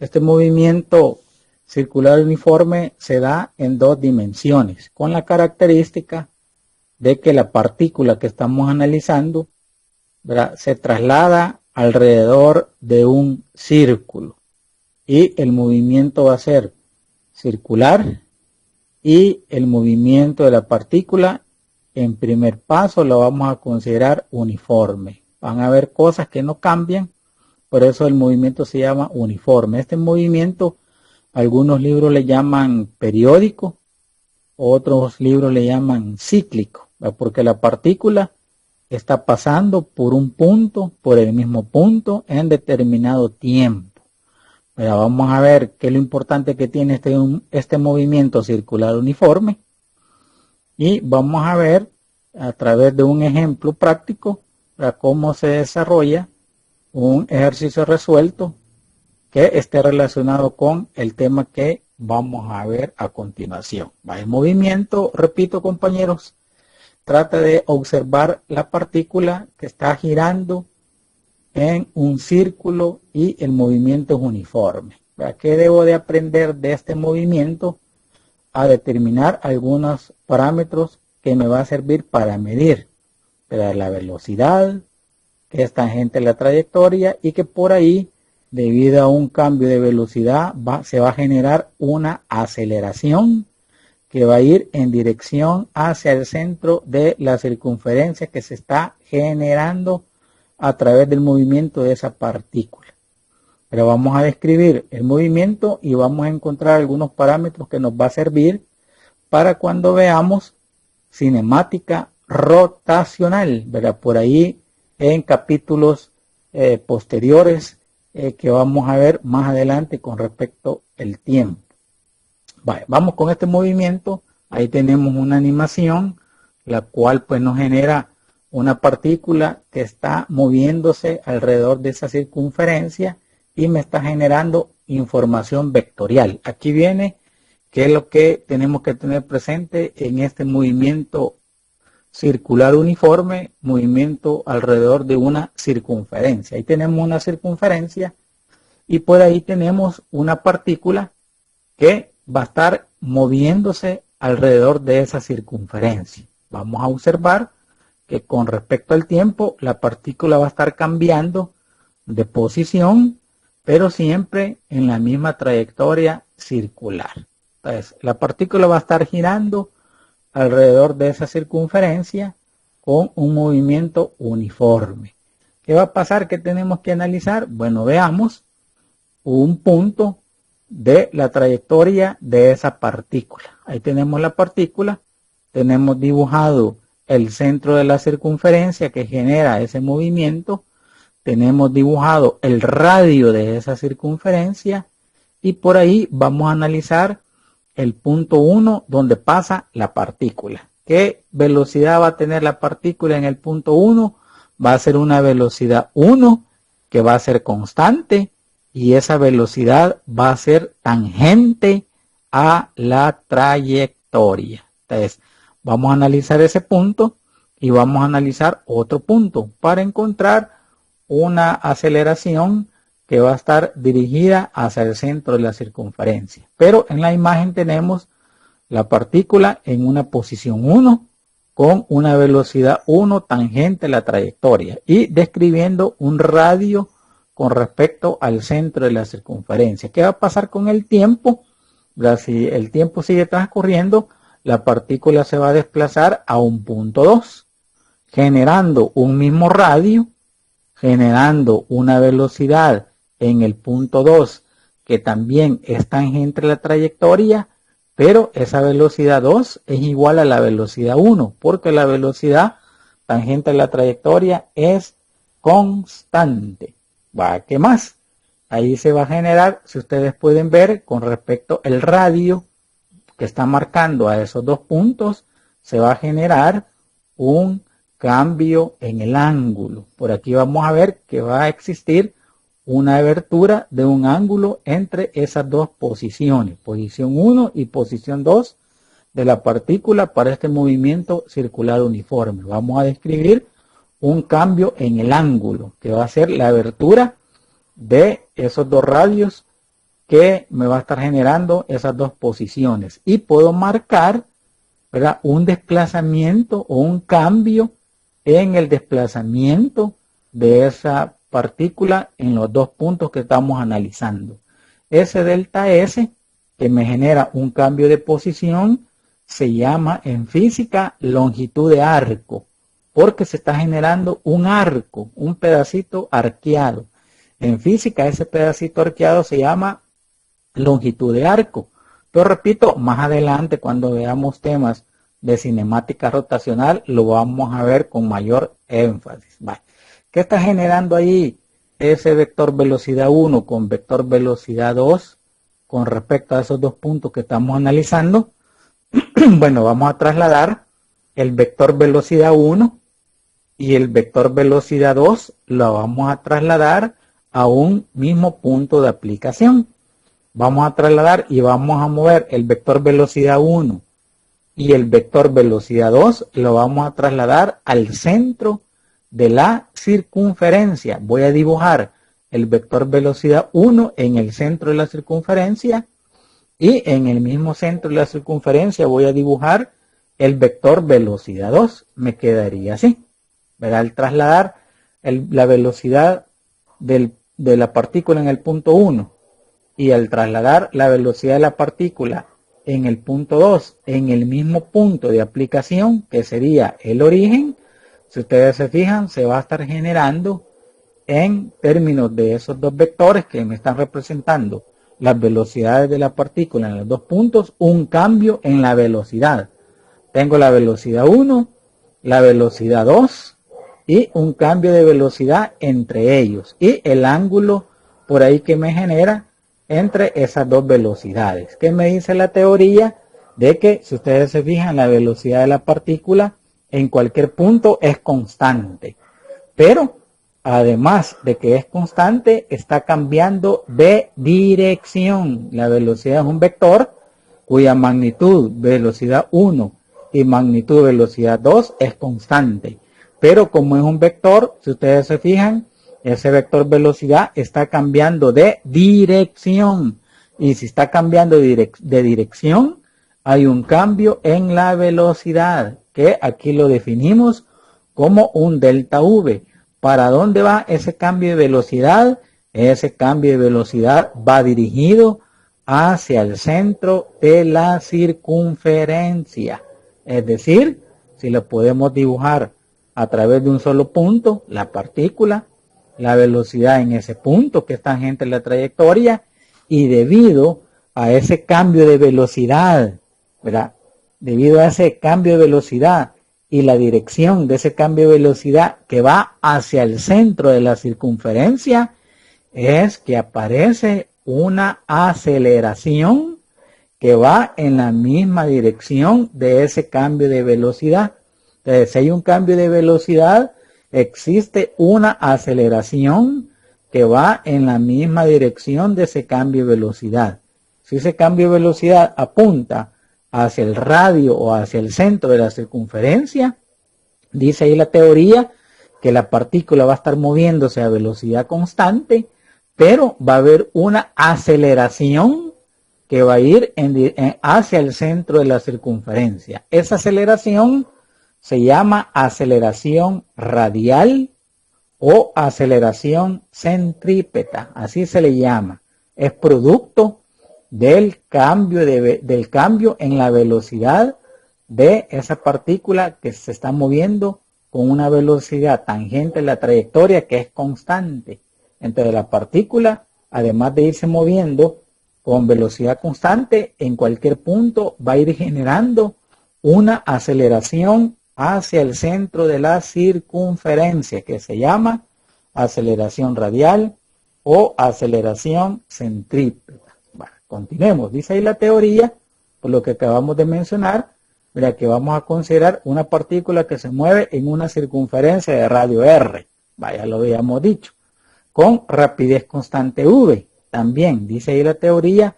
Este movimiento circular uniforme se da en dos dimensiones, con la característica de que la partícula que estamos analizando, ¿verdad?, se traslada alrededor de un círculo y el movimiento va a ser circular y el movimiento de la partícula en primer paso lo vamos a considerar uniforme. Van a haber cosas que no cambian, por eso el movimiento se llama uniforme. Este movimiento algunos libros le llaman periódico, otros libros le llaman cíclico, ¿verdad?, porque la partícula está pasando por un punto, por el mismo punto en determinado tiempo. Pero vamos a ver qué es lo importante que tiene este movimiento circular uniforme y vamos a ver a través de un ejemplo práctico cómo se desarrolla un ejercicio resuelto que esté relacionado con el tema que vamos a ver a continuación. El movimiento, repito compañeros, trata de observar la partícula que está girando en un círculo y el movimiento es uniforme. ¿Qué debo de aprender de este movimiento? A determinar algunos parámetros que me va a servir para medir la velocidad, que es tangente a la trayectoria y que por ahí, debido a un cambio de velocidad, se va a generar una aceleración que va a ir en dirección hacia el centro de la circunferencia que se está generando a través del movimiento de esa partícula. Pero vamos a describir el movimiento y vamos a encontrar algunos parámetros que nos va a servir para cuando veamos cinemática rotacional, ¿verdad? Por ahí en capítulos posteriores que vamos a ver más adelante con respecto al tiempo. Vamos con este movimiento. Ahí tenemos una animación, la cual pues nos genera una partícula que está moviéndose alrededor de esa circunferencia y me está generando información vectorial. Aquí viene qué es lo que tenemos que tener presente en este movimiento circular uniforme, movimiento alrededor de una circunferencia. Ahí tenemos una circunferencia y por ahí tenemos una partícula que va a estar moviéndose alrededor de esa circunferencia. Vamos a observar que con respecto al tiempo la partícula va a estar cambiando de posición, pero siempre en la misma trayectoria circular. Entonces, la partícula va a estar girando alrededor de esa circunferencia con un movimiento uniforme. ¿Qué va a pasar? ¿Qué tenemos que analizar? Bueno, veamos un punto de la trayectoria de esa partícula. Ahí tenemos la partícula, tenemos dibujado el centro de la circunferencia que genera ese movimiento, tenemos dibujado el radio de esa circunferencia y por ahí vamos a analizar el punto 1 donde pasa la partícula. ¿Qué velocidad va a tener la partícula en el punto 1? Va a ser una velocidad 1 que va a ser constante y esa velocidad va a ser tangente a la trayectoria. Entonces, vamos a analizar ese punto y vamos a analizar otro punto para encontrar una aceleración que va a estar dirigida hacia el centro de la circunferencia. Pero en la imagen tenemos la partícula en una posición 1 con una velocidad 1 tangente a la trayectoria y describiendo un radio con respecto al centro de la circunferencia. ¿Qué va a pasar con el tiempo? Si el tiempo sigue transcurriendo, la partícula se va a desplazar a un punto 2, generando un mismo radio, generando una velocidad en el punto 2 que también es tangente a la trayectoria, pero esa velocidad 2 es igual a la velocidad 1, porque la velocidad tangente a la trayectoria es constante. ¿Qué más? Ahí se va a generar, si ustedes pueden ver, con respecto al radio que está marcando a esos dos puntos, se va a generar un cambio en el ángulo. Por aquí vamos a ver que va a existir una abertura de un ángulo entre esas dos posiciones, posición 1 y posición 2 de la partícula para este movimiento circular uniforme. Vamos a describir un cambio en el ángulo, que va a ser la abertura de esos dos radios que me va a estar generando esas dos posiciones. Y puedo marcar, ¿verdad?, un desplazamiento o un cambio en el desplazamiento de esa partícula en los dos puntos que estamos analizando. Ese delta S que me genera un cambio de posición se llama en física longitud de arco, porque se está generando un arco, un pedacito arqueado. En física ese pedacito arqueado se llama longitud de arco. Pero repito, más adelante cuando veamos temas de cinemática rotacional lo vamos a ver con mayor énfasis. Vale. ¿Qué está generando ahí ese vector velocidad 1 con vector velocidad 2 con respecto a esos dos puntos que estamos analizando? Bueno, vamos a trasladar el vector velocidad 1 y el vector velocidad 2 lo vamos a trasladar a un mismo punto de aplicación. Vamos a trasladar y vamos a mover el vector velocidad 1 y el vector velocidad 2 lo vamos a trasladar al centro de la circunferencia. Voy a dibujar el vector velocidad 1 en el centro de la circunferencia y en el mismo centro de la circunferencia voy a dibujar el vector velocidad 2. Me quedaría así. ¿Verdad? Al trasladar la velocidad de la partícula en el punto 1 y al trasladar la velocidad de la partícula en el punto 2 en el mismo punto de aplicación, que sería el origen, si ustedes se fijan, se va a estar generando en términos de esos dos vectores que me están representando las velocidades de la partícula en los dos puntos, un cambio en la velocidad. Tengo la velocidad 1, la velocidad 2 y un cambio de velocidad entre ellos. Y el ángulo por ahí que me genera entre esas dos velocidades. ¿Qué me dice la teoría? De que si ustedes se fijan, la velocidad de la partícula en cualquier punto es constante. Pero además de que es constante, está cambiando de dirección. La velocidad es un vector cuya magnitud velocidad 1 y magnitud velocidad 2 es constante. Pero como es un vector, si ustedes se fijan, ese vector velocidad está cambiando de dirección. Y si está cambiando de dirección, hay un cambio en la velocidad, que aquí lo definimos como un delta V. ¿Para dónde va ese cambio de velocidad? Ese cambio de velocidad va dirigido hacia el centro de la circunferencia. Es decir, si lo podemos dibujar a través de un solo punto, la partícula, la velocidad en ese punto que es tangente a la trayectoria, y debido a ese cambio de velocidad, ¿verdad? Debido a ese cambio de velocidad y la dirección de ese cambio de velocidad que va hacia el centro de la circunferencia, es que aparece una aceleración que va en la misma dirección de ese cambio de velocidad. Entonces, si hay un cambio de velocidad, existe una aceleración que va en la misma dirección de ese cambio de velocidad. Si ese cambio de velocidad apunta hacia el radio o hacia el centro de la circunferencia, dice ahí la teoría que la partícula va a estar moviéndose a velocidad constante, pero va a haber una aceleración que va a ir hacia el centro de la circunferencia. Esa aceleración se llama aceleración radial o aceleración centrípeta, así se le llama. Es producto del cambio en la velocidad de esa partícula que se está moviendo con una velocidad tangente a la trayectoria que es constante. Entonces la partícula, además de irse moviendo con velocidad constante, en cualquier punto va a ir generando una aceleración hacia el centro de la circunferencia que se llama aceleración radial o aceleración centrípeta. Bueno, continuemos. Dice ahí la teoría, por lo que acabamos de mencionar, mira, que vamos a considerar una partícula que se mueve en una circunferencia de radio r. Vaya, lo habíamos dicho. Con rapidez constante v. También dice ahí la teoría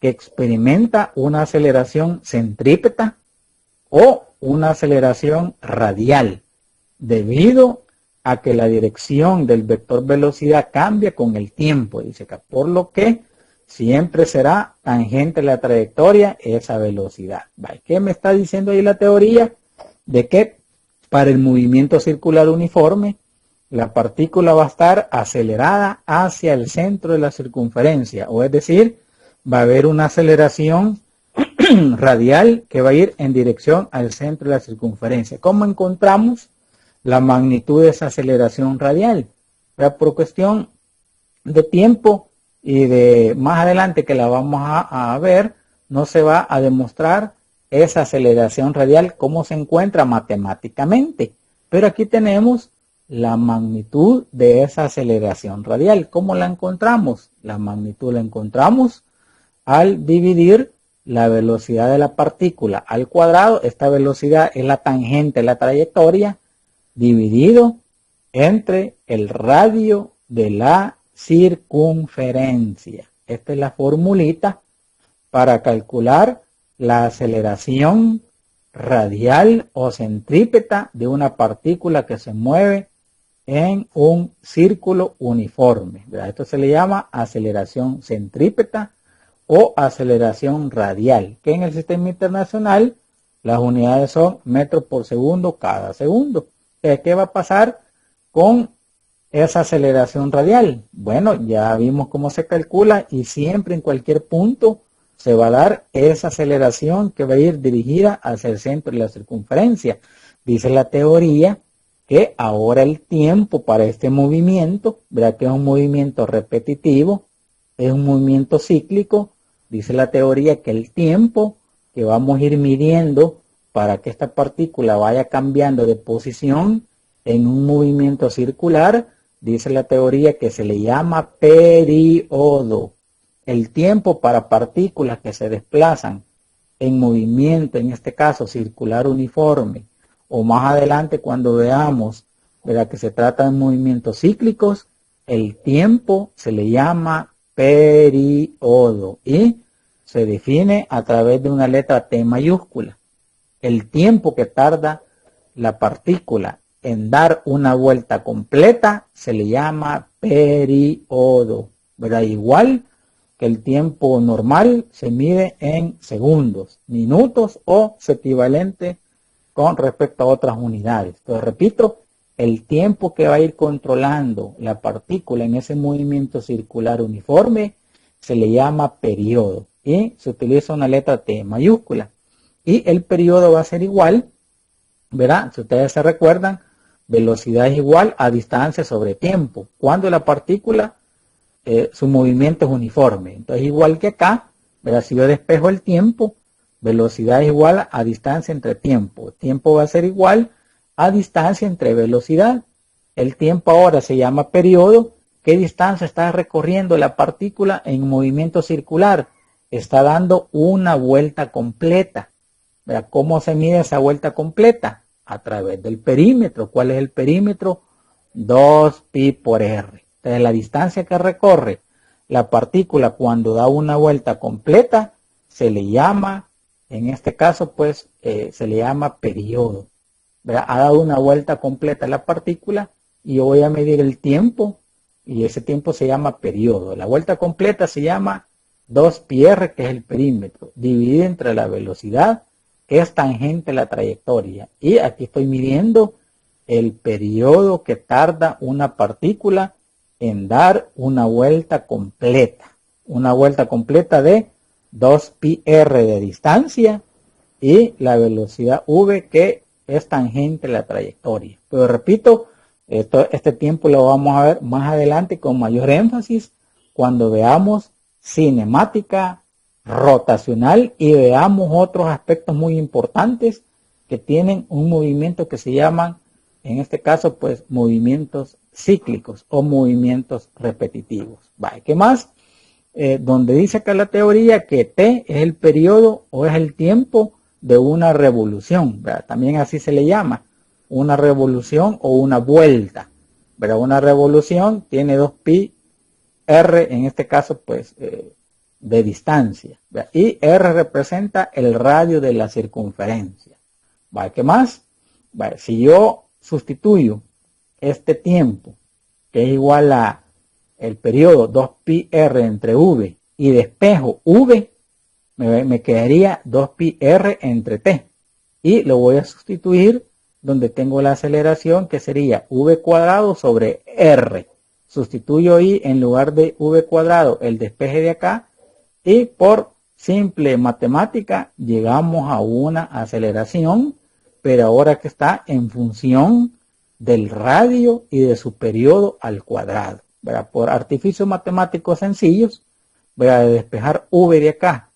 que experimenta una aceleración centrípeta o una aceleración radial, debido a que la dirección del vector velocidad cambia con el tiempo, dice acá, por lo que siempre será tangente a la trayectoria esa velocidad. ¿Qué me está diciendo ahí la teoría? De que para el movimiento circular uniforme, la partícula va a estar acelerada hacia el centro de la circunferencia, o es decir, va a haber una aceleración radial que va a ir en dirección al centro de la circunferencia. ¿Cómo encontramos la magnitud de esa aceleración radial? Por cuestión de tiempo y de más adelante que la vamos a ver, no se va a demostrar esa aceleración radial cómo se encuentra matemáticamente. Pero aquí tenemos la magnitud de esa aceleración radial. ¿Cómo la encontramos? La magnitud la encontramos al dividir la velocidad de la partícula al cuadrado. Esta velocidad es la tangente de la trayectoria dividido entre el radio de la circunferencia. Esta es la formulita para calcular la aceleración radial o centrípeta de una partícula que se mueve en un círculo uniforme. Esto se le llama aceleración centrípeta o aceleración radial, que en el sistema internacional las unidades son metros por segundo cada segundo. ¿Qué va a pasar con esa aceleración radial? Bueno, ya vimos cómo se calcula y siempre en cualquier punto se va a dar esa aceleración que va a ir dirigida hacia el centro de la circunferencia. Dice la teoría que ahora el tiempo para este movimiento, ¿verdad? Que es un movimiento repetitivo, es un movimiento cíclico. Dice la teoría que el tiempo que vamos a ir midiendo para que esta partícula vaya cambiando de posición en un movimiento circular, dice la teoría que se le llama período. El tiempo para partículas que se desplazan en movimiento, en este caso circular uniforme, o más adelante cuando veamos, ¿verdad?, que se trata de movimientos cíclicos, el tiempo se le llama período y se define a través de una letra T mayúscula. El tiempo que tarda la partícula en dar una vuelta completa se le llama período, ¿verdad? Igual que el tiempo normal se mide en segundos, minutos o su equivalente con respecto a otras unidades. Entonces, repito, el tiempo que va a ir controlando la partícula en ese movimiento circular uniforme se le llama periodo y se utiliza una letra T mayúscula. Y el periodo va a ser igual, ¿verdad? Si ustedes se recuerdan, velocidad es igual a distancia sobre tiempo. Cuando la partícula, su movimiento es uniforme. Entonces, igual que acá, ¿verdad? Si yo despejo el tiempo, velocidad es igual a distancia entre tiempo. Tiempo va a ser igual a distancia entre velocidad. El tiempo ahora se llama periodo. ¿Qué distancia está recorriendo la partícula en movimiento circular? Está dando una vuelta completa. ¿Verdad? ¿Cómo se mide esa vuelta completa? A través del perímetro. ¿Cuál es el perímetro? 2pi por r. Entonces, la distancia que recorre la partícula cuando da una vuelta completa se le llama, en este caso, pues, se le llama periodo. ¿Verdad? Ha dado una vuelta completa la partícula y yo voy a medir el tiempo y ese tiempo se llama periodo. La vuelta completa se llama 2πr, que es el perímetro, dividido entre la velocidad, que es tangente a la trayectoria. Y aquí estoy midiendo el periodo que tarda una partícula en dar una vuelta completa. Una vuelta completa de 2πr de distancia y la velocidad v, que es tangente a la trayectoria. Pero repito, este tiempo lo vamos a ver más adelante con mayor énfasis cuando veamos cinemática rotacional y veamos otros aspectos muy importantes que tienen un movimiento que se llaman, en este caso, pues, movimientos cíclicos o movimientos repetitivos. Vale, ¿qué más? Donde dice acá la teoría que T es el periodo o es el tiempo de una revolución, ¿verdad? También así se le llama, una revolución o una vuelta, ¿verdad? Una revolución tiene 2πr, en este caso, pues, de distancia, ¿verdad? Y r representa el radio de la circunferencia. ¿Vale? ¿Qué más? Vale, si yo sustituyo este tiempo, que es igual a el periodo 2πr entre v, y despejo V, me quedaría 2πr entre t. Y lo voy a sustituir donde tengo la aceleración, que sería v cuadrado sobre r. Sustituyo ahí en lugar de v cuadrado el despeje de acá, y por simple matemática llegamos a una aceleración, pero ahora que está en función del radio y de su periodo al cuadrado. ¿Verdad? Por artificios matemáticos sencillos, voy a despejar v de acá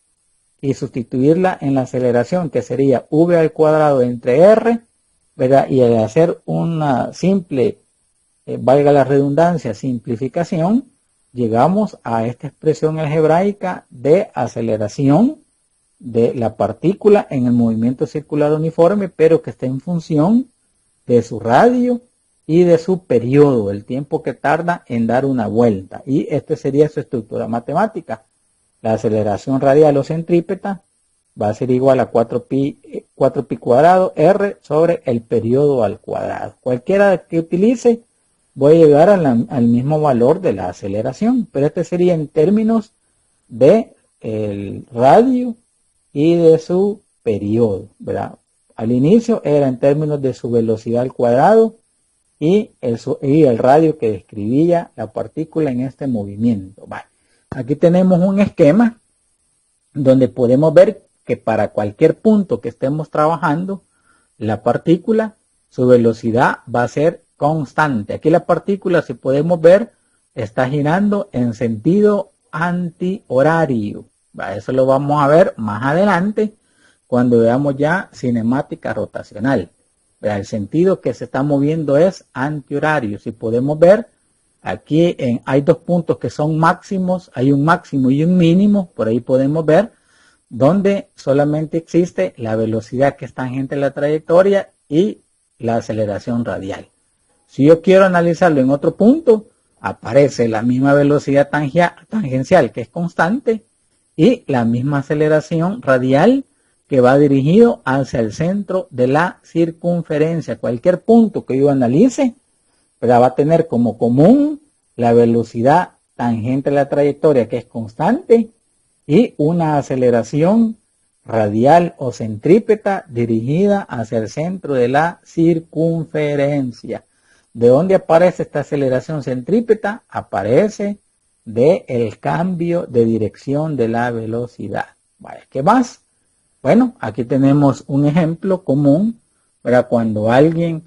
y sustituirla en la aceleración, que sería v al cuadrado entre r, ¿verdad? Y al hacer una simple, valga la redundancia, simplificación, llegamos a esta expresión algebraica de aceleración de la partícula en el movimiento circular uniforme, pero que está en función de su radio y de su periodo, el tiempo que tarda en dar una vuelta. Y esta sería su estructura matemática. La aceleración radial o centrípeta va a ser igual a 4pi cuadrado r sobre el periodo al cuadrado. Cualquiera que utilice, voy a llegar al mismo valor de la aceleración, pero este sería en términos de el radio y de su periodo, ¿verdad? Al inicio era en términos de su velocidad al cuadrado y el radio que describía la partícula en este movimiento. Vale. Aquí tenemos un esquema donde podemos ver que para cualquier punto que estemos trabajando, la partícula, su velocidad va a ser constante. Aquí la partícula, si podemos ver, está girando en sentido antihorario. Eso lo vamos a ver más adelante cuando veamos ya cinemática rotacional. El sentido que se está moviendo es antihorario. Si podemos ver, aquí hay dos puntos que son máximos, hay un máximo y un mínimo, por ahí podemos ver, donde solamente existe la velocidad que es tangente a la trayectoria y la aceleración radial. Si yo quiero analizarlo en otro punto, aparece la misma velocidad tangencial que es constante y la misma aceleración radial que va dirigido hacia el centro de la circunferencia. Cualquier punto que yo analice, pero va a tener como común la velocidad tangente a la trayectoria que es constante y una aceleración radial o centrípeta dirigida hacia el centro de la circunferencia. ¿De dónde aparece esta aceleración centrípeta? Aparece del cambio de dirección de la velocidad. Vale, ¿qué más? Bueno, aquí tenemos un ejemplo común, ¿verdad? Cuando alguien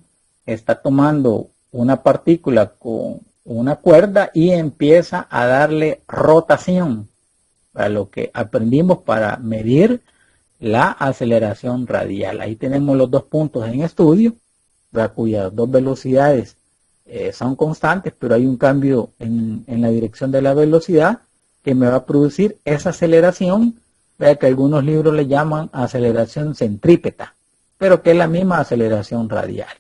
está tomando una partícula con una cuerda y empieza a darle rotación, para lo que aprendimos para medir la aceleración radial. Ahí tenemos los dos puntos en estudio, ¿verdad? Cuyas dos velocidades son constantes, pero hay un cambio en la dirección de la velocidad que me va a producir esa aceleración, ¿verdad? Que algunos libros le llaman aceleración centrípeta, pero que es la misma aceleración radial.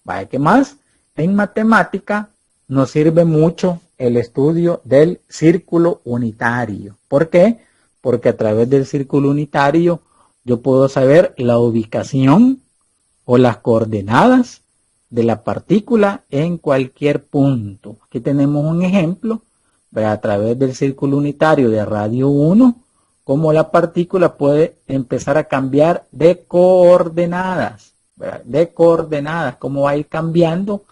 ¿Vale? ¿Qué más? En matemática nos sirve mucho el estudio del círculo unitario. ¿Por qué? Porque a través del círculo unitario yo puedo saber la ubicación o las coordenadas de la partícula en cualquier punto. Aquí tenemos un ejemplo, ¿verdad? A través del círculo unitario de radio 1, cómo la partícula puede empezar a cambiar de coordenadas, ¿verdad? De coordenadas, cómo va a ir cambiando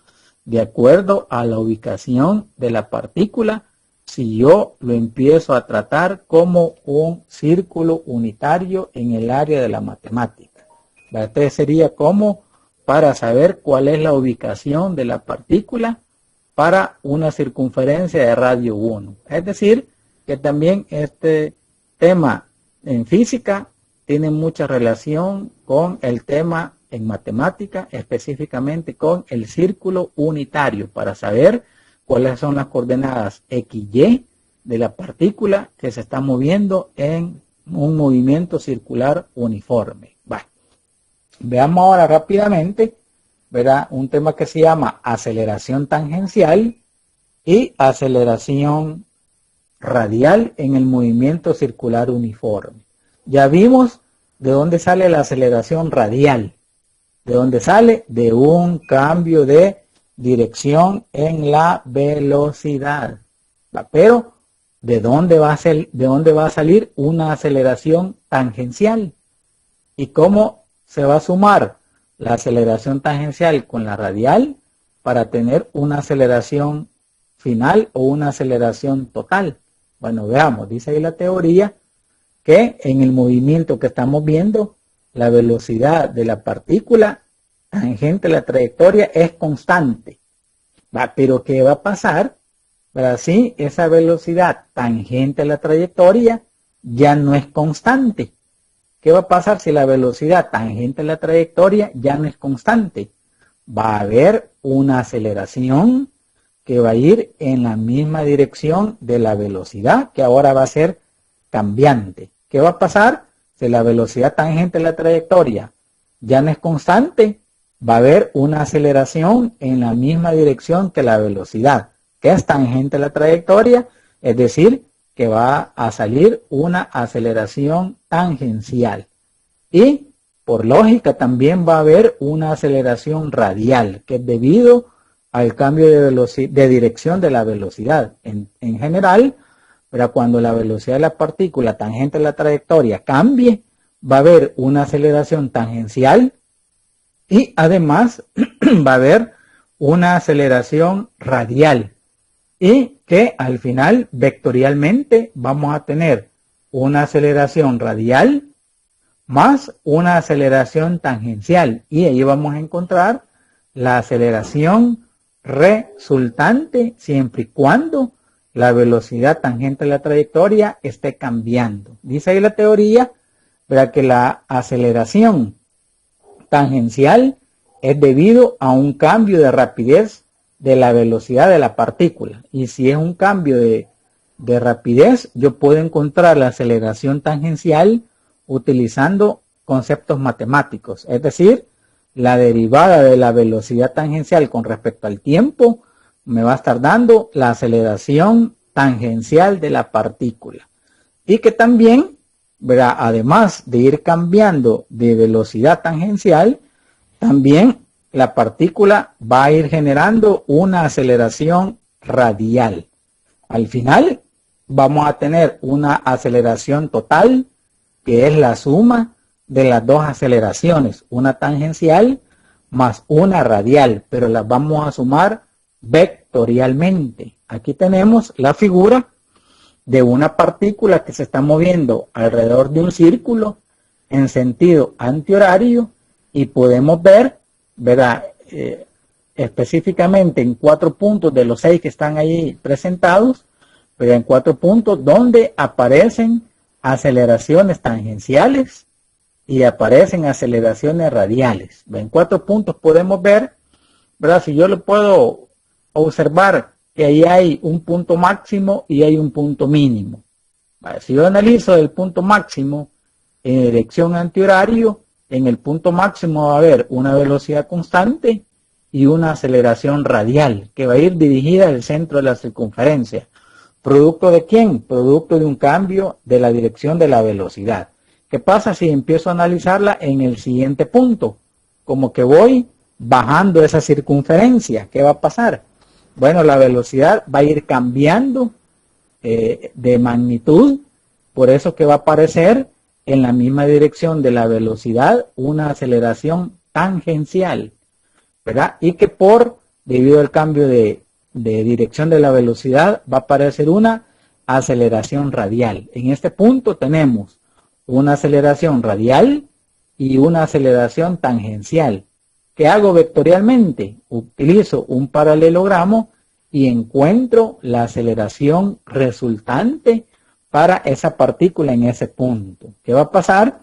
de acuerdo a la ubicación de la partícula si yo lo empiezo a tratar como un círculo unitario en el área de la matemática. Este sería como para saber cuál es la ubicación de la partícula para una circunferencia de radio 1. Es decir, que también este tema en física tiene mucha relación con el tema en matemática, específicamente con el círculo unitario, para saber cuáles son las coordenadas XY de la partícula que se está moviendo en un movimiento circular uniforme. Vale. Veamos ahora rápidamente, ¿verdad? Un tema que se llama aceleración tangencial y aceleración radial en el movimiento circular uniforme. Ya vimos de dónde sale la aceleración radial. ¿De dónde sale? De un cambio de dirección en la velocidad. Pero ¿de dónde va a salir una aceleración tangencial? ¿Y cómo se va a sumar la aceleración tangencial con la radial para tener una aceleración final o una aceleración total? Bueno, veamos, dice ahí la teoría que en el movimiento que estamos viendo, la velocidad de la partícula tangente a la trayectoria es constante. Pero ¿qué va a pasar? Pero si esa velocidad tangente a la trayectoria ya no es constante. ¿Qué va a pasar si la velocidad tangente a la trayectoria ya no es constante? Va a haber una aceleración que va a ir en la misma dirección de la velocidad, que ahora va a ser cambiante. ¿Qué va a pasar si la velocidad tangente a la trayectoria ya no es constante? Va a haber una aceleración en la misma dirección que la velocidad, que es tangente a la trayectoria, es decir, que va a salir una aceleración tangencial. Y por lógica también va a haber una aceleración radial, que es debido al cambio de dirección de la velocidad. En general, pero cuando la velocidad de la partícula tangente a la trayectoria cambie, va a haber una aceleración tangencial y además va a haber una aceleración radial. Y que al final, vectorialmente, vamos a tener una aceleración radial más una aceleración tangencial. Y ahí vamos a encontrar la aceleración resultante siempre y cuando la velocidad tangente a la trayectoria esté cambiando. Dice ahí la teoría, ¿verdad?, que la aceleración tangencial es debido a un cambio de rapidez de la velocidad de la partícula. Y si es un cambio de rapidez, yo puedo encontrar la aceleración tangencial utilizando conceptos matemáticos. Es decir, la derivada de la velocidad tangencial con respecto al tiempo me va a estar dando la aceleración tangencial de la partícula. Y que también, ¿verdad?, además de ir cambiando de velocidad tangencial, también la partícula va a ir generando una aceleración radial. Al final vamos a tener una aceleración total, que es la suma de las dos aceleraciones, una tangencial más una radial, pero las vamos a sumar vectorialmente. Aquí tenemos la figura de una partícula que se está moviendo alrededor de un círculo en sentido antihorario y podemos ver, ¿verdad?, específicamente en 4 puntos de los 6 que están ahí presentados, pero en 4 puntos donde aparecen aceleraciones tangenciales y aparecen aceleraciones radiales. En 4 puntos podemos ver, ¿verdad?, si yo lo puedo observar, que ahí hay un punto máximo y hay un punto mínimo. Si yo analizo el punto máximo en dirección antihorario, en el punto máximo va a haber una velocidad constante y una aceleración radial que va a ir dirigida al centro de la circunferencia. ¿Producto de quién? Producto de un cambio de la dirección de la velocidad. ¿Qué pasa si empiezo a analizarla en el siguiente punto? Como que voy bajando esa circunferencia, ¿qué va a pasar? Bueno, la velocidad va a ir cambiando de magnitud, por eso que va a aparecer en la misma dirección de la velocidad una aceleración tangencial, ¿verdad? Y que debido al cambio de dirección de la velocidad, va a aparecer una aceleración radial. En este punto tenemos una aceleración radial y una aceleración tangencial. ¿Qué hago vectorialmente? Utilizo un paralelogramo y encuentro la aceleración resultante para esa partícula en ese punto. ¿Qué va a pasar?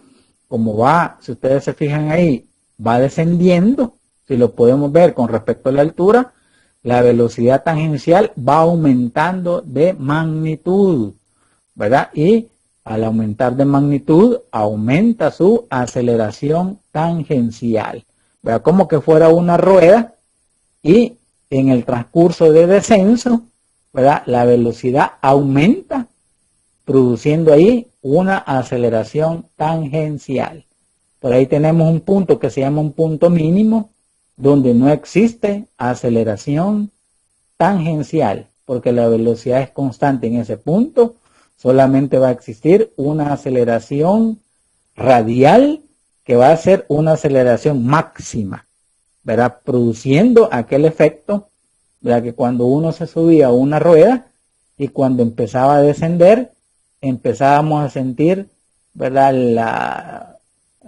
Como va, si ustedes se fijan ahí, va descendiendo, si lo podemos ver con respecto a la altura, la velocidad tangencial va aumentando de magnitud, ¿verdad? Y al aumentar de magnitud, aumenta su aceleración tangencial, ¿verdad? Como que fuera una rueda y en el transcurso de descenso, ¿verdad?, la velocidad aumenta, produciendo ahí una aceleración tangencial. Por ahí tenemos un punto que se llama un punto mínimo, donde no existe aceleración tangencial. porque la velocidad es constante en ese punto, solamente va a existir una aceleración radial que va a ser una aceleración máxima, ¿verdad? Produciendo aquel efecto, ¿verdad? Que cuando uno se subía a una rueda y cuando empezaba a descender, empezábamos a sentir, ¿verdad?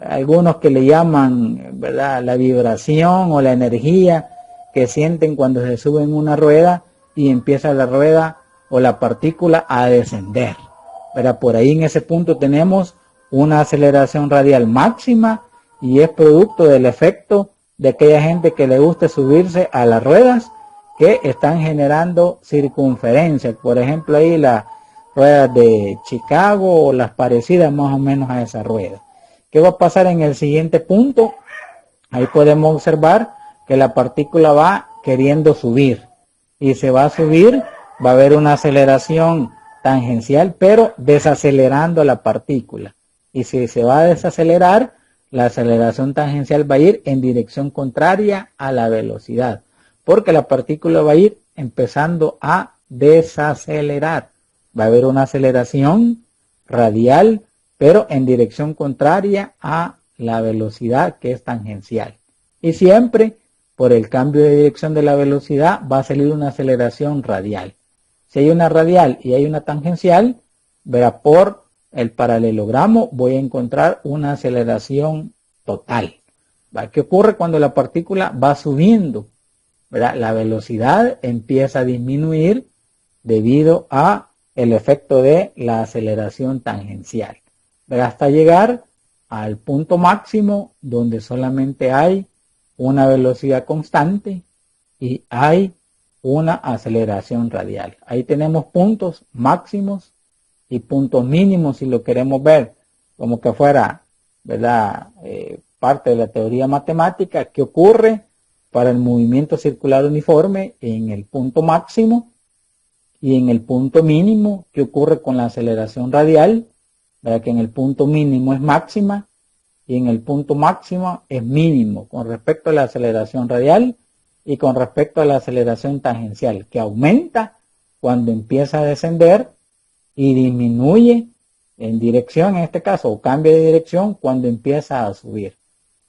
Algunos que le llaman, ¿verdad?, la vibración o la energía que sienten cuando se suben una rueda y empieza la rueda o la partícula a descender, ¿verdad? Por ahí en ese punto tenemos una aceleración radial máxima y es producto del efecto de aquella gente que le gusta subirse a las ruedas que están generando circunferencias. Por ejemplo, ahí las ruedas de Chicago o las parecidas más o menos a esa rueda. ¿Qué va a pasar en el siguiente punto? Ahí podemos observar que la partícula va queriendo subir y se va a subir, va a haber una aceleración tangencial, pero desacelerando la partícula. Y si se va a desacelerar, la aceleración tangencial va a ir en dirección contraria a la velocidad, porque la partícula va a ir empezando a desacelerar. Va a haber una aceleración radial, pero en dirección contraria a la velocidad que es tangencial. Y siempre por el cambio de dirección de la velocidad va a salir una aceleración radial. Si hay una radial y hay una tangencial, verá, por el paralelogramo voy a encontrar una aceleración total. ¿Qué ocurre cuando la partícula va subiendo? ¿Verdad? La velocidad empieza a disminuir debido a el efecto de la aceleración tangencial, ¿verdad? Hasta llegar al punto máximo donde solamente hay una velocidad constante y hay una aceleración radial. Ahí tenemos puntos máximos y puntos mínimos, si lo queremos ver como que fuera, ¿verdad?, parte de la teoría matemática. ¿Qué ocurre para el movimiento circular uniforme en el punto máximo y en el punto mínimo? ¿Qué ocurre con la aceleración radial? ¿Verdad? Que en el punto mínimo es máxima y en el punto máximo es mínimo con respecto a la aceleración radial y con respecto a la aceleración tangencial, que aumenta cuando empieza a descender y disminuye en dirección, en este caso, o cambia de dirección cuando empieza a subir.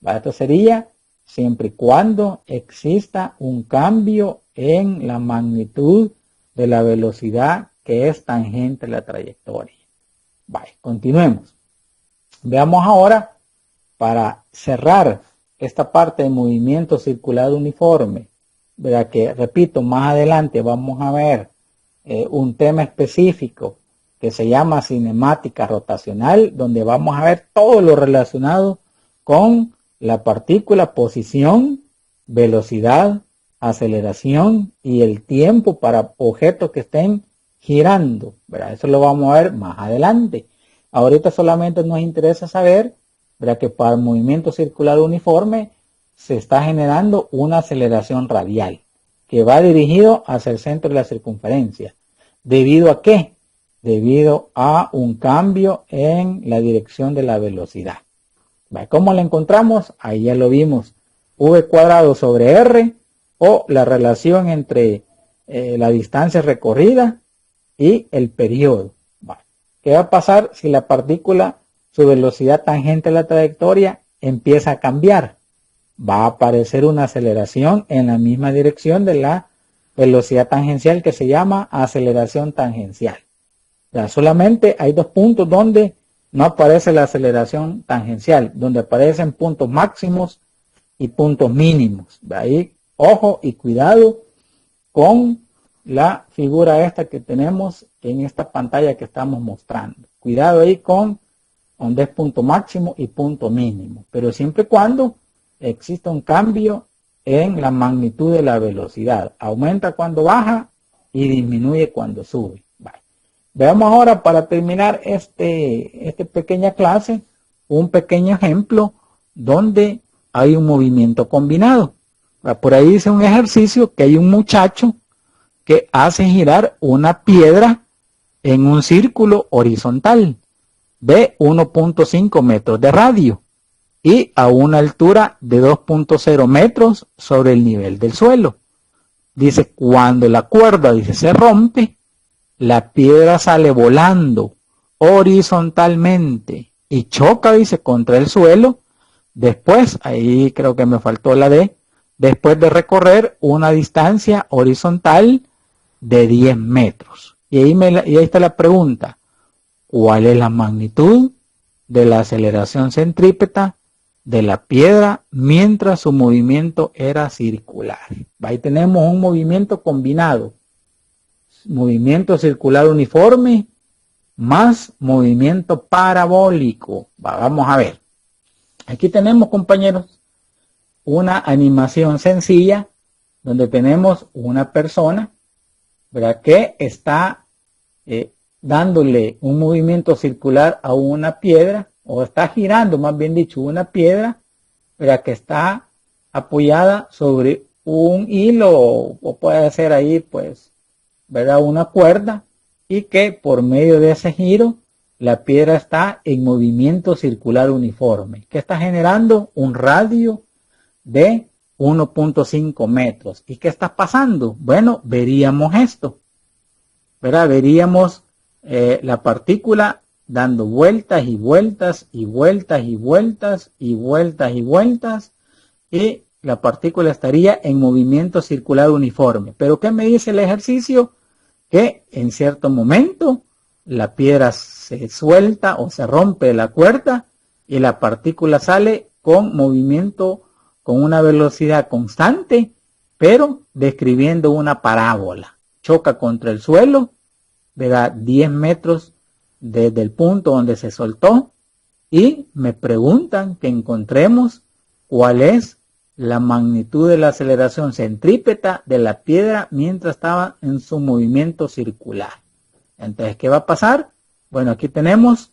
Esto sería siempre y cuando exista un cambio en la magnitud de la velocidad que es tangente a la trayectoria. Continuemos. Veamos ahora, para cerrar esta parte de movimiento circular uniforme, ¿verdad?, que repito, más adelante vamos a ver un tema específico que se llama cinemática rotacional, donde vamos a ver todo lo relacionado con la partícula, posición, velocidad, aceleración y el tiempo para objetos que estén girando, ¿verdad? Eso lo vamos a ver más adelante. Ahorita solamente nos interesa saber, ¿verdad?, que para el movimiento circular uniforme se está generando una aceleración radial que va dirigido hacia el centro de la circunferencia. ¿Debido a qué? Debido a un cambio en la dirección de la velocidad. ¿Cómo la encontramos? Ahí ya lo vimos. V cuadrado sobre R, o la relación entre la distancia recorrida y el periodo. ¿Qué va a pasar si la partícula, su velocidad tangente a la trayectoria, empieza a cambiar? Va a aparecer una aceleración en la misma dirección de la velocidad tangencial, que se llama aceleración tangencial. Solamente hay dos puntos donde no aparece la aceleración tangencial, donde aparecen puntos máximos y puntos mínimos. Ahí, ojo y cuidado con la figura esta que tenemos en esta pantalla que estamos mostrando. Cuidado ahí con donde es punto máximo y punto mínimo, pero siempre y cuando exista un cambio en la magnitud de la velocidad. Aumenta cuando baja y disminuye cuando sube. Veamos ahora, para terminar esta pequeña clase, un pequeño ejemplo donde hay un movimiento combinado. Por ahí dice un ejercicio que hay un muchacho que hace girar una piedra en un círculo horizontal de 1.5 metros de radio y a una altura de 2.0 metros sobre el nivel del suelo. Dice, cuando la cuerda, dice, se rompe, la piedra sale volando horizontalmente y choca, dice, contra el suelo. Después, ahí creo que me faltó la D, después de recorrer una distancia horizontal de 10 metros. Y ahí está la pregunta, ¿cuál es la magnitud de la aceleración centrípeta de la piedra mientras su movimiento era circular? Ahí tenemos un movimiento combinado, movimiento circular uniforme más movimiento parabólico. Vamos a ver. Aquí tenemos, compañeros, una animación sencilla donde tenemos una persona, ¿verdad?, que está dándole un movimiento circular a una piedra, o está girando, más bien dicho, una piedra, ¿verdad?, que está apoyada sobre un hilo o puede ser ahí, pues, ¿verdad?, una cuerda, y que por medio de ese giro la piedra está en movimiento circular uniforme, que está generando un radio de 1.5 metros. ¿Y qué está pasando? Bueno, veríamos esto, ¿verdad? Veríamos la partícula dando vueltas y vueltas y vueltas y vueltas y vueltas y vueltas, y la partícula estaría en movimiento circular uniforme. ¿Pero qué me dice el ejercicio? Que en cierto momento la piedra se suelta o se rompe la cuerda y la partícula sale con movimiento con una velocidad constante, pero describiendo una parábola. Choca contra el suelo, ¿verdad?, 10 metros desde el punto donde se soltó, y me preguntan que encontremos cuál es la magnitud de la aceleración centrípeta de la piedra mientras estaba en su movimiento circular. Entonces, ¿qué va a pasar? Bueno, aquí tenemos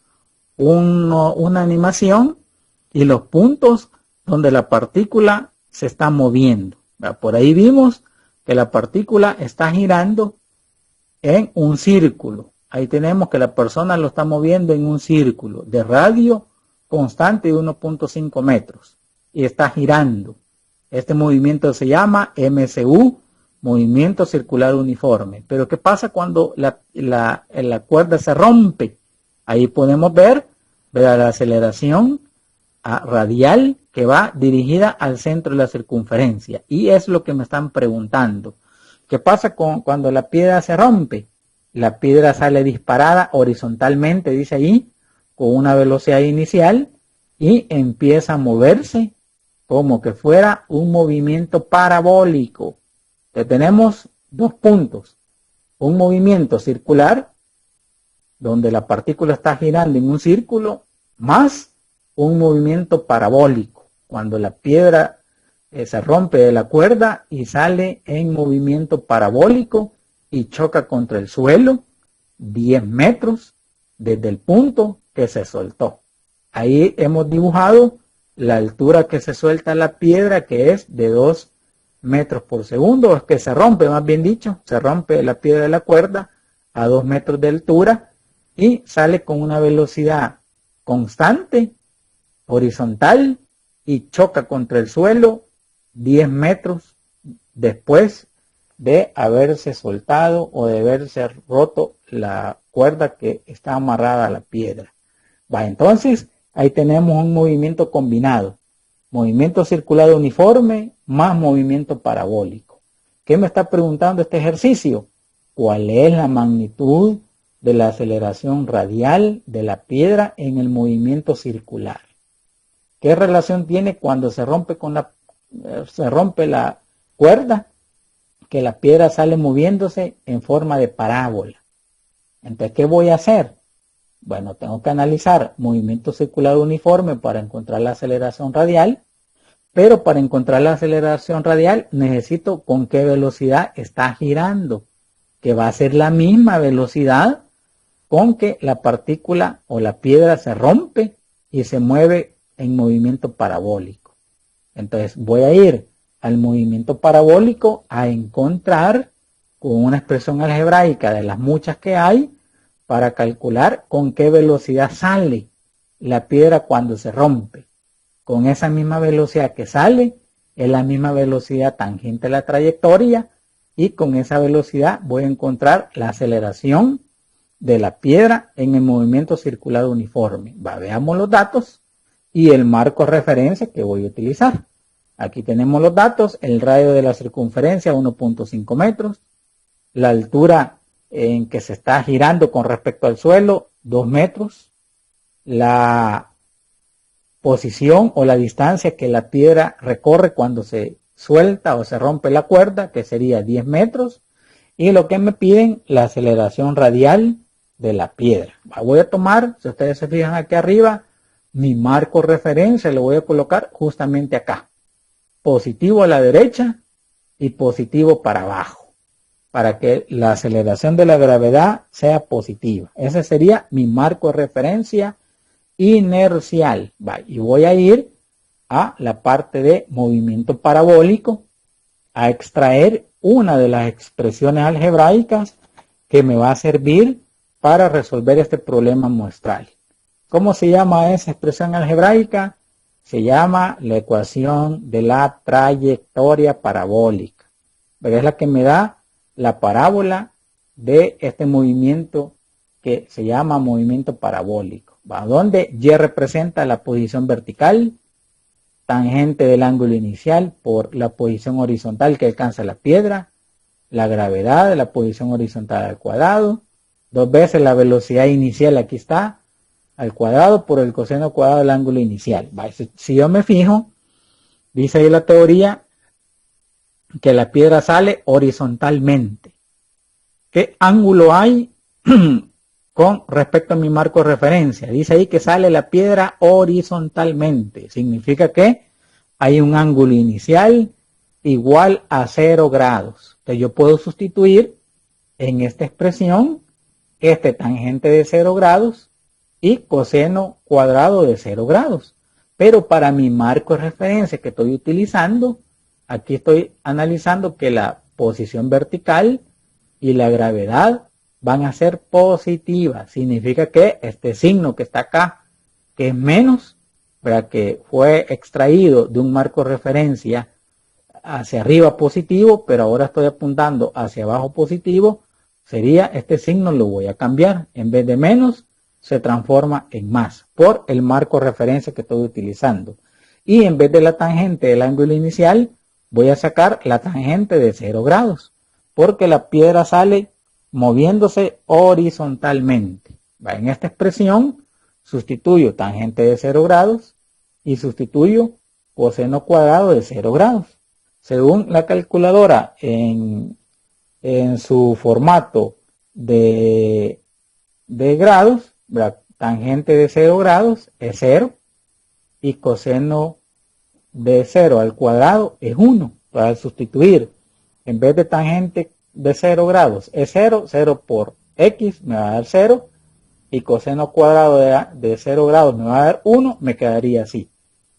una animación y los puntos donde la partícula se está moviendo. Por ahí vimos que la partícula está girando en un círculo. Ahí tenemos que la persona lo está moviendo en un círculo de radio constante de 1.5 metros y está girando. Este movimiento se llama MCU, movimiento circular uniforme. Pero ¿qué pasa cuando la cuerda se rompe? Ahí podemos ver, la aceleración radial que va dirigida al centro de la circunferencia. Y es lo que me están preguntando. ¿Qué pasa cuando la piedra se rompe? La piedra sale disparada horizontalmente, dice ahí, con una velocidad inicial y empieza a moverse como que fuera un movimiento parabólico. Tenemos dos puntos. Un movimiento circular, donde la partícula está girando en un círculo, más un movimiento parabólico, cuando la piedra se rompe de la cuerda y sale en movimiento parabólico y choca contra el suelo 10 metros desde el punto que se soltó. Ahí hemos dibujado la altura que se suelta la piedra, que es de 2 metros por segundo, es que se rompe, más bien dicho, se rompe la piedra de la cuerda a 2 metros de altura y sale con una velocidad constante, horizontal, y choca contra el suelo 10 metros después de haberse soltado o de haberse roto la cuerda que está amarrada a la piedra. Entonces, ahí tenemos un movimiento combinado, movimiento circular uniforme más movimiento parabólico. ¿Qué me está preguntando este ejercicio? ¿Cuál es la magnitud de la aceleración radial de la piedra en el movimiento circular? ¿Qué relación tiene cuando se rompe la cuerda? Que la piedra sale moviéndose en forma de parábola. Entonces, ¿qué voy a hacer? Bueno, tengo que analizar movimiento circular uniforme para encontrar la aceleración radial, pero para encontrar la aceleración radial necesito con qué velocidad está girando, que va a ser la misma velocidad con que la partícula o la piedra se rompe y se mueve en movimiento parabólico. Entonces voy a ir al movimiento parabólico a encontrar con una expresión algebraica de las muchas que hay para calcular con qué velocidad sale la piedra cuando se rompe. Con esa misma velocidad que sale, es la misma velocidad tangente a la trayectoria y con esa velocidad voy a encontrar la aceleración de la piedra en el movimiento circular uniforme. Veamos los datos y el marco de referencia que voy a utilizar. Aquí tenemos los datos, el radio de la circunferencia 1.5 metros, la altura en que se está girando con respecto al suelo 2 metros, la posición o la distancia que la piedra recorre cuando se suelta o se rompe la cuerda, que sería 10 metros, y lo que me piden, la aceleración radial de la piedra. Voy a tomar, si ustedes se fijan aquí arriba, mi marco referencia, lo voy a colocar justamente acá. Positivo a la derecha y positivo para abajo, para que la aceleración de la gravedad sea positiva. Ese sería mi marco de referencia inercial. Y voy a ir a la parte de movimiento parabólico a extraer una de las expresiones algebraicas que me va a servir para resolver este problema muestral. ¿Cómo se llama esa expresión algebraica? Se llama la ecuación de la trayectoria parabólica. Pero es la que me da la parábola de este movimiento que se llama movimiento parabólico. Donde Y representa la posición vertical, tangente del ángulo inicial por la posición horizontal que alcanza la piedra, la gravedad de la posición horizontal al cuadrado, 2 veces la velocidad inicial, aquí está, al cuadrado por el coseno cuadrado del ángulo inicial. Si yo me fijo, dice ahí la teoría que la piedra sale horizontalmente. ¿Qué ángulo hay con respecto a mi marco de referencia? Dice ahí que sale la piedra horizontalmente. Significa que hay un ángulo inicial igual a 0 grados. Entonces yo puedo sustituir en esta expresión este tangente de 0 grados y coseno cuadrado de 0 grados. Pero para mi marco de referencia que estoy utilizando, aquí estoy analizando que la posición vertical y la gravedad van a ser positivas. Significa que este signo que está acá, que es menos, ¿verdad?, que fue extraído de un marco de referencia hacia arriba positivo, pero ahora estoy apuntando hacia abajo positivo, sería este signo, lo voy a cambiar. En vez de menos, se transforma en más por el marco de referencia que estoy utilizando. Y en vez de la tangente del ángulo inicial, voy a sacar la tangente de 0 grados, porque la piedra sale moviéndose horizontalmente. En esta expresión sustituyo tangente de 0 grados y sustituyo coseno cuadrado de 0 grados. Según la calculadora en su formato de grados, tangente de 0 grados es 0 y coseno de 0 al cuadrado es 1. Para sustituir, en vez de tangente de 0 grados es 0, 0 por x me va a dar 0 y coseno cuadrado de 0 grados me va a dar 1, me quedaría así.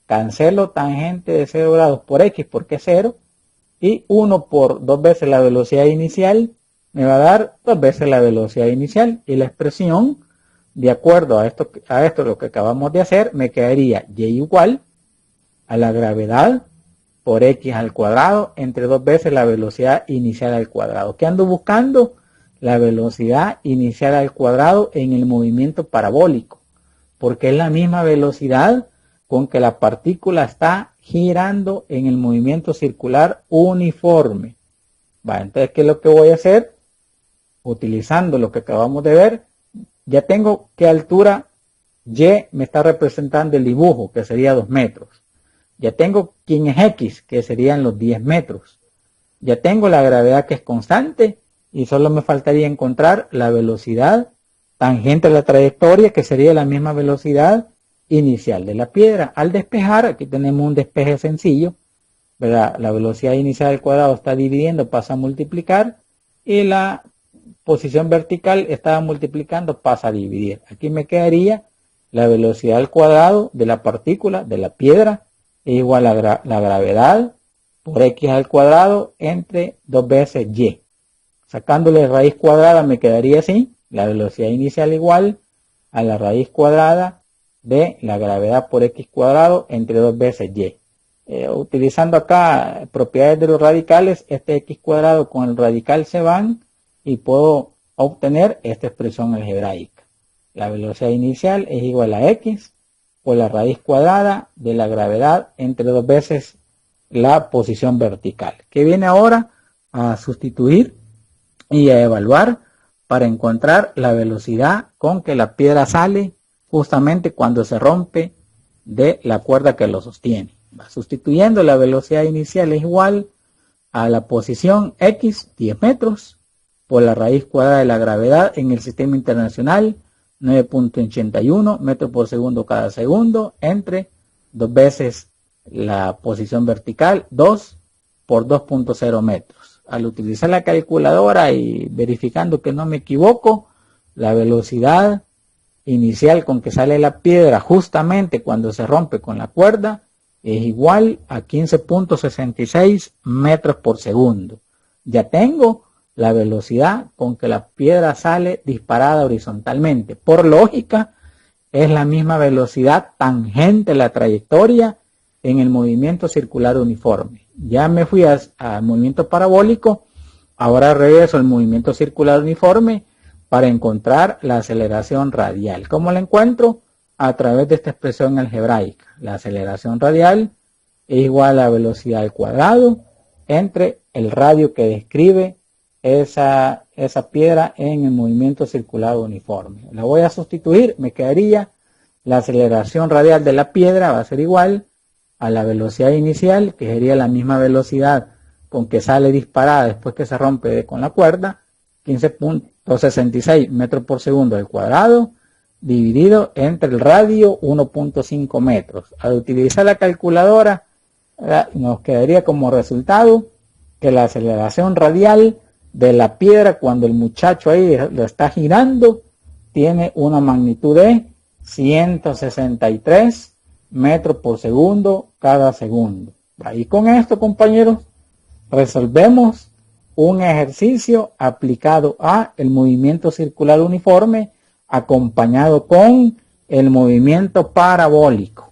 Cancelo tangente de 0 grados por x porque es 0 y 1 por 2 veces la velocidad inicial me va a dar 2 veces la velocidad inicial, y la expresión de acuerdo a esto lo que acabamos de hacer me quedaría y igual a la gravedad por x al cuadrado entre 2 veces la velocidad inicial al cuadrado. ¿Qué ando buscando? La velocidad inicial al cuadrado en el movimiento parabólico, porque es la misma velocidad con que la partícula está girando en el movimiento circular uniforme. Entonces, ¿qué es lo que voy a hacer? Utilizando lo que acabamos de ver, ya tengo qué altura y me está representando el dibujo, que sería 2 metros. Ya tengo quién es x, que serían los 10 metros. Ya tengo la gravedad, que es constante, y solo me faltaría encontrar la velocidad tangente a la trayectoria, que sería la misma velocidad inicial de la piedra. Al despejar, aquí tenemos un despeje sencillo, ¿verdad? La velocidad inicial al cuadrado está dividiendo, pasa a multiplicar, y la posición vertical estaba multiplicando, pasa a dividir. Aquí me quedaría la velocidad al cuadrado de la partícula, de la piedra, es igual a la gravedad por x al cuadrado entre 2 veces y. Sacándole raíz cuadrada me quedaría así, la velocidad inicial igual a la raíz cuadrada de la gravedad por x cuadrado entre 2 veces y. utilizando acá propiedades de los radicales, este x cuadrado con el radical se van y puedo obtener esta expresión algebraica. La velocidad inicial es igual a x por la raíz cuadrada de la gravedad entre 2 veces la posición vertical, que viene ahora a sustituir y a evaluar para encontrar la velocidad con que la piedra sale justamente cuando se rompe de la cuerda que lo sostiene. Sustituyendo, la velocidad inicial es igual a la posición x, 10 metros, por la raíz cuadrada de la gravedad en el sistema internacional, 9.81 metros por segundo cada segundo, entre 2 veces la posición vertical, 2 por 2.0 metros. Al utilizar la calculadora y verificando que no me equivoco, la velocidad inicial con que sale la piedra justamente cuando se rompe con la cuerda es igual a 15.66 metros por segundo. Ya tengo la velocidad con que la piedra sale disparada horizontalmente. Por lógica, es la misma velocidad tangente a la trayectoria en el movimiento circular uniforme. Ya me fui al movimiento parabólico, ahora regreso al movimiento circular uniforme para encontrar la aceleración radial. ¿Cómo la encuentro? A través de esta expresión algebraica. La aceleración radial es igual a la velocidad al cuadrado entre el radio que describe esa piedra en el movimiento circular uniforme. La voy a sustituir, me quedaría la aceleración radial de la piedra va a ser igual a la velocidad inicial, que sería la misma velocidad con que sale disparada después que se rompe con la cuerda, 15.66 metros por segundo al cuadrado, dividido entre el radio 1.5 metros. Al utilizar la calculadora, nos quedaría como resultado que la aceleración radial de la piedra cuando el muchacho ahí lo está girando tiene una magnitud de 163 metros por segundo cada segundo. Y con esto, compañeros, resolvemos un ejercicio aplicado a el movimiento circular uniforme acompañado con el movimiento parabólico.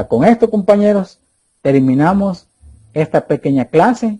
Con esto, compañeros, terminamos esta pequeña clase